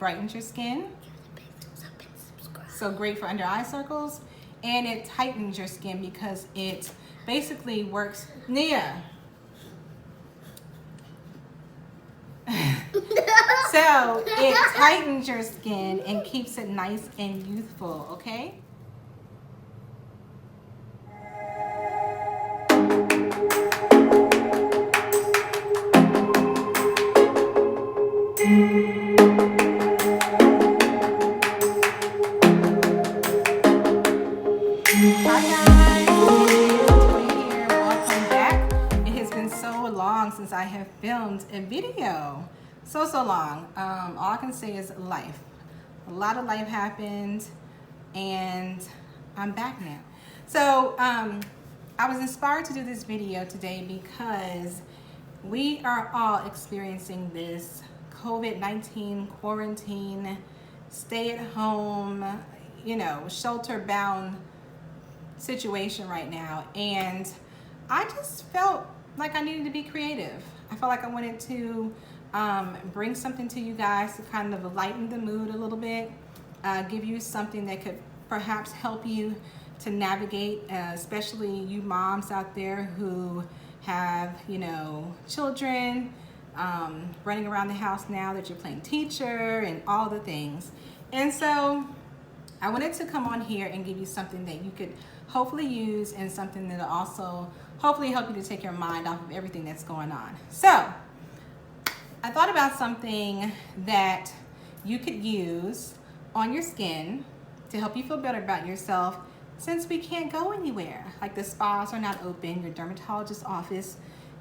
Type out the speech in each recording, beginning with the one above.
brightens your skin. So great for under eye circles. And it tightens your skin because it basically works. Nia. So it tightens your skin and keeps it nice and youthful, okay? Hi guys, Toy here. Welcome back. It has been so long since I have filmed a video. So long. All I can say is life. A lot of life happened and I'm back now. So I was inspired to do this video today because we are all experiencing this COVID-19 quarantine, stay at home, shelter bound situation right now. And I just felt like I needed to be creative. I felt like I wanted to bring something to you guys to kind of lighten the mood a little bit, give you something that could perhaps help you to navigate, especially you moms out there who have, children running around the house now that you're playing teacher and all the things. And so I wanted to come on here and give you something that you could hopefully use and something that'll also hopefully help you to take your mind off of everything that's going on. So I thought about something that you could use on your skin to help you feel better about yourself since we can't go anywhere. Like the spas are not open, your dermatologist's office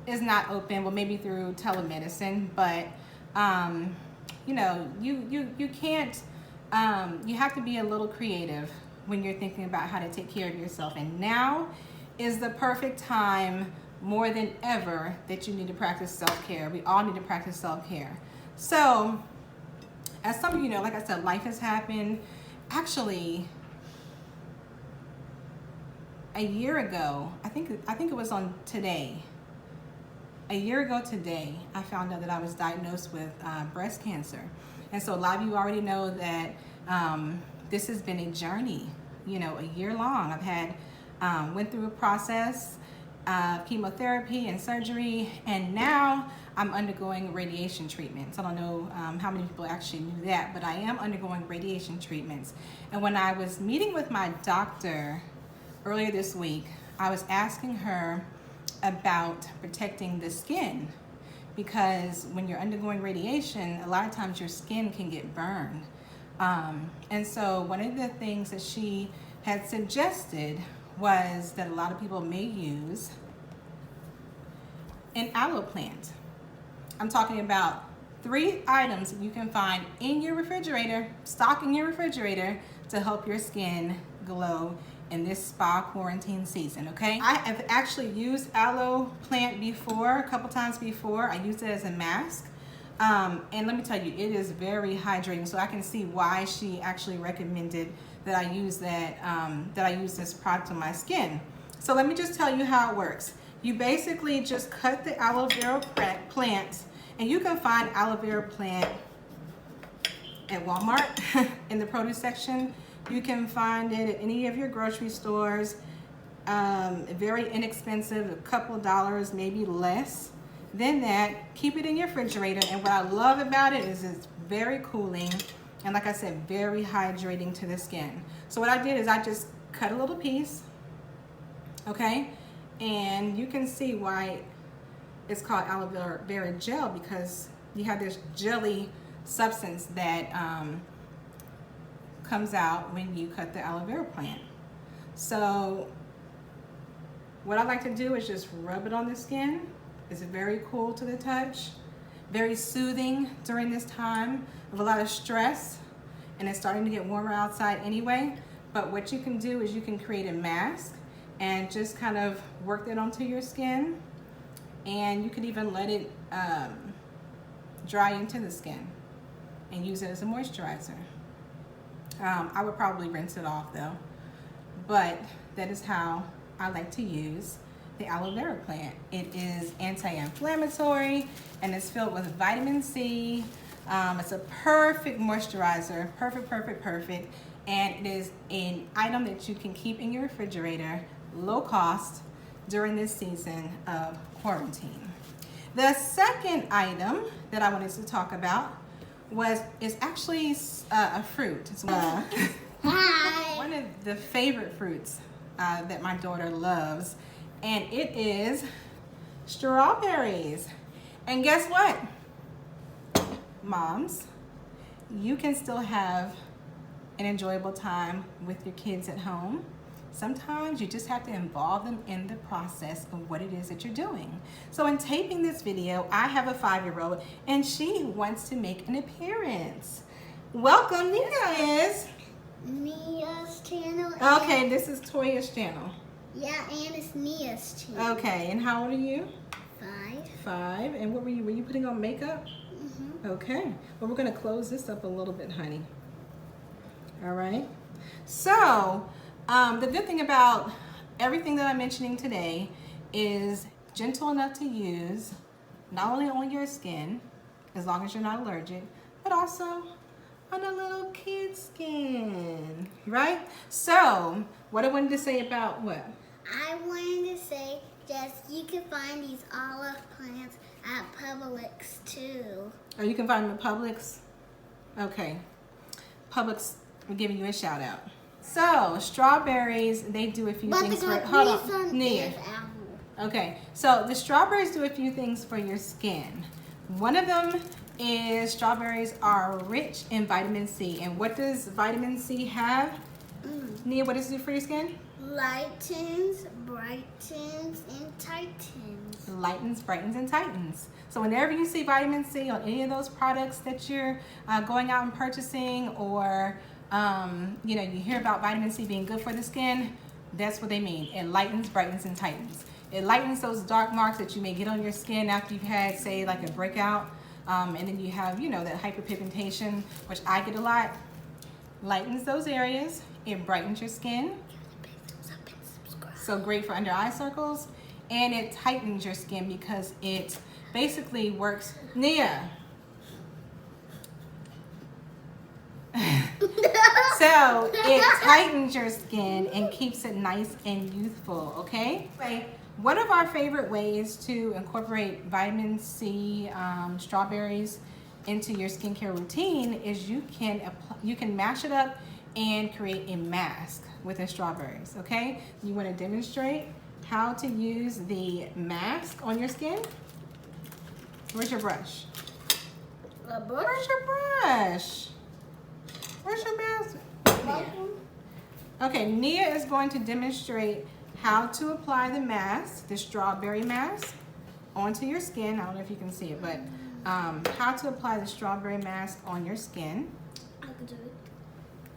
is not open, well maybe through telemedicine, but you can't, you have to be a little creative when you're thinking about how to take care of yourself. And now is the perfect time more than ever that you need to practice self-care. We all need to practice self-care. So as some of you know, like I said, life has happened. Actually, a year ago, I think it was on today. A year ago today, I found out that I was diagnosed with breast cancer. And so a lot of you already know that this has been a journey, a year long. I've had, went through a process of chemotherapy and surgery, and now I'm undergoing radiation treatments. I don't know how many people actually knew that, but I am undergoing radiation treatments. And when I was meeting with my doctor earlier this week, I was asking her about protecting the skin, because when you're undergoing radiation, a lot of times your skin can get burned. And so one of the things that she had suggested was that a lot of people may use an aloe plant. I'm talking about 3 items that you can find in your refrigerator, stock in your refrigerator, to help your skin glow in this spa quarantine season, okay? I have actually used aloe plant before, a couple times before. I used it as a mask. And let me tell you, it is very hydrating. So I can see why she actually recommended that I use that I use this product on my skin. So let me just tell you how it works. You basically just cut the aloe vera plant, and you can find aloe vera plant at Walmart in the produce section. You can find it at any of your grocery stores. Very inexpensive, a couple dollars, maybe less than that. Keep it in your refrigerator, and what I love about it is it's very cooling, and like I said, very hydrating to the skin. So what I did is I just cut a little piece, okay? And you can see why it's called aloe vera gel, because you have this jelly substance that comes out when you cut the aloe vera plant. So what I like to do is just rub it on the skin. It's very cool to the touch, very soothing during this time of a lot of stress, and it's starting to get warmer outside anyway. But what you can do is you can create a mask and just kind of work that onto your skin, and you could even let it dry into the skin and use it as a moisturizer. I would probably rinse it off though, but that is how I like to use the aloe vera plant. It is anti-inflammatory, and it's filled with vitamin C, It's a perfect moisturizer, perfect. And it is an item that you can keep in your refrigerator, low cost, during this season of quarantine. The second item that I wanted to talk about is actually a fruit. It's one of the favorite fruits that my daughter loves, and it is strawberries. And guess what, moms? You can still have an enjoyable time with your kids at home. Sometimes you just have to involve them in the process of what it is that you're doing. So in taping this video, I have a 5-year-old and she wants to make an appearance. Welcome, Nia is. Nia's channel. Okay, this is Toya's channel. Yeah, and it's Nia's channel. Okay, and how old are you? 5. 5. And what were you putting on makeup? Mm-hmm. Okay, well we're gonna close this up a little bit, honey. All right, so the good thing about everything that I'm mentioning today is gentle enough to use, not only on your skin, as long as you're not allergic, but also on a little kid's skin, right? So what I wanted to say about what? I wanted to say just you can find these olive plants at Publix too. Oh, you can find them at Publix? Okay, Publix, I'm giving you a shout out. So strawberries, they do a few things for, hold on, Nia. Okay, so the strawberries do a few things for your skin. One of them is strawberries are rich in vitamin C. And what does vitamin C have? Nia, what does it do for your skin? Lightens, brightens, and tightens. Lightens, brightens, and tightens. So whenever you see vitamin C on any of those products that you're going out and purchasing, or you hear about vitamin C being good for the skin, that's what they mean. It lightens, brightens, and tightens. It lightens those dark marks that you may get on your skin after you've had, say, like a breakout, and then you have, that hyperpigmentation, which I get a lot. Lightens those areas. It brightens your skin. So great for under eye circles. And it tightens your skin because it basically works. Nia. So it tightens your skin and keeps it nice and youthful, okay? One of our favorite ways to incorporate vitamin C, strawberries, into your skincare routine is you can mash it up and create a mask with the strawberries, okay? You want to demonstrate how to use the mask on your skin? Where's your brush? Where's your brush? Where's your mask? Okay, Nia is going to demonstrate how to apply the mask, the strawberry mask, onto your skin. I don't know if you can see it, but how to apply the strawberry mask on your skin. I can do it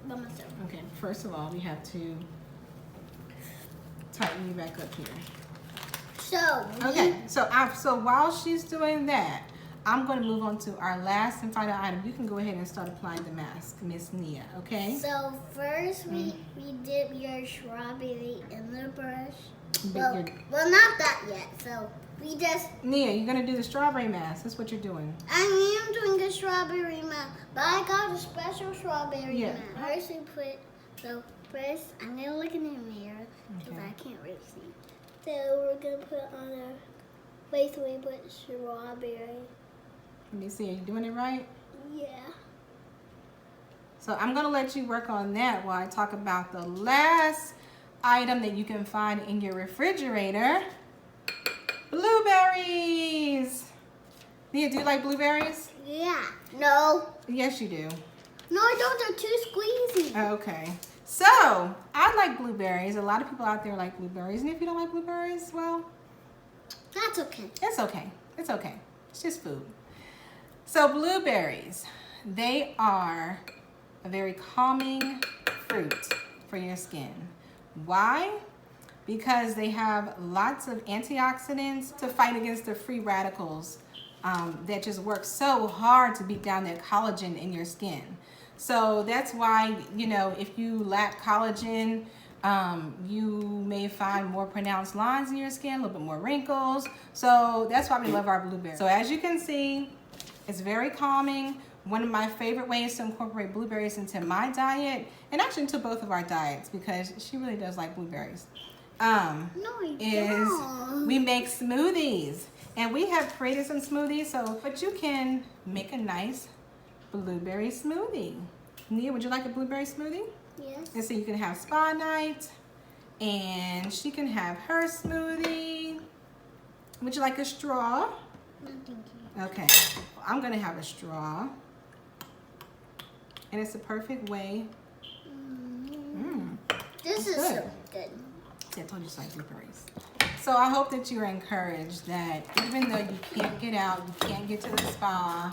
by myself. Okay, first of all, we have to tighten you back up here. So, okay, so while she's doing that, I'm going to move on to our last and final item. You can go ahead and start applying the mask, Miss Nia, okay? So first we dip your strawberry in the brush. Well, not that yet. So we just... Nia, you're going to do the strawberry mask. That's what you're doing. I am doing a strawberry mask, but I got a special strawberry mask. First first I'm going to look in the mirror because I can't really see. So we're going to put on our face we put strawberry. Let me see, are you doing it right? Yeah. So I'm going to let you work on that while I talk about the last item that you can find in your refrigerator. Blueberries. Nia, do you like blueberries? Yeah. No. Yes, you do. No, I don't. They're too squeezy. Okay. So, I like blueberries. A lot of people out there like blueberries. And if you don't like blueberries, well, that's okay. It's okay. It's okay. It's just food. So blueberries, they are a very calming fruit for your skin. Why? Because they have lots of antioxidants to fight against the free radicals that just work so hard to beat down that collagen in your skin. So that's why, if you lack collagen, you may find more pronounced lines in your skin, a little bit more wrinkles. So that's why we love our blueberries. So as you can see, it's very calming. one of my favorite ways to incorporate blueberries into my diet, and actually into both of our diets, because she really does like blueberries, No, I is don't. we make smoothies. And we have created some smoothies, but you can make a nice blueberry smoothie. Nia, would you like a blueberry smoothie? Yes. And so you can have spa night, and she can have her smoothie. Would you like a straw? No, thank you. Okay, I'm gonna have a straw. And it's a perfect way. This is Good. so good. See, I told you to like blueberries. So I hope that you're encouraged that even though you can't get out, you can't get to the spa,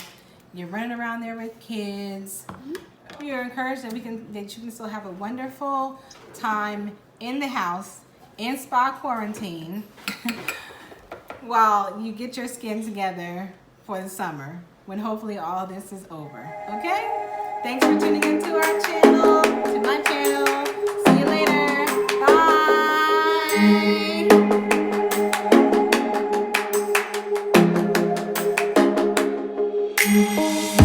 you're running around there with kids, you're encouraged that you can still have a wonderful time in the house, in spa quarantine, while you get your skin together for the summer, when hopefully all this is over. Okay? Thanks for tuning into our channel, to my channel. See you later. Bye.